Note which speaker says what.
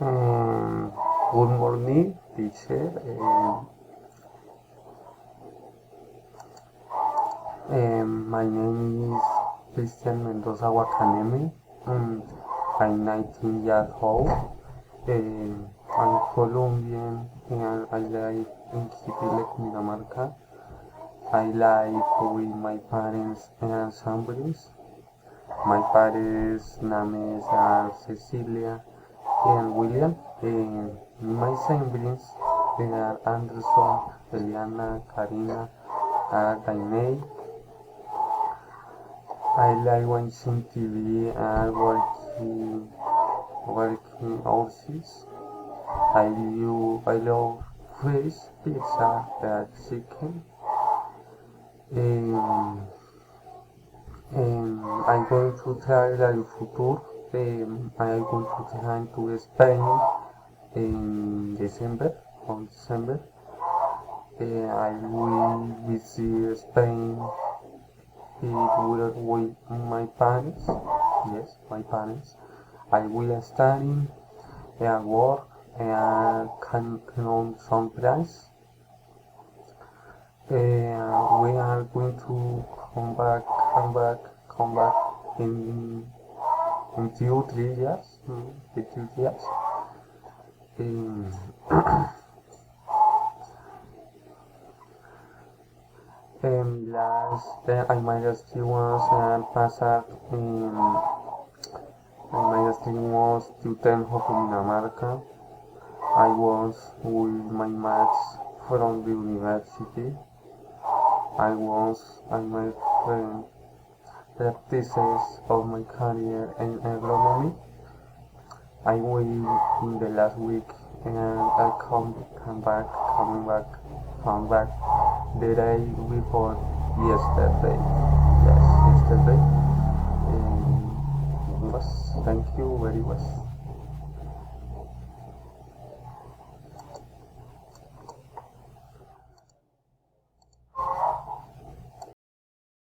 Speaker 1: Um, Good morning, teacher. My name is Christian Mendoza Wakaneme. I'm 19 years old. I'm Colombian and I live in Quibdó, Cundinamarca. I live with my parents and siblings. My parents' names are Cecilia and William. My siblings are Anderson, Eliana, Karina, and Dainay. I like watching TV and working overseas. I love fish, pizza, and chicken. Um, I'm going to travel in future. I'm going to travel to Spain in December. On December, I will visit Spain with my parents. Yes, my parents. I will study and work and can earn some price. We are going to come back in in 2 3 years. In 2 years. Um, my last was passed in my last was to Tenjo, Cundinamarca. I was with my mates from the university. I made practices of my career in agronomy. I will in the last week and I come back the day before yesterday. Yes, yesterday. Was thank you very much.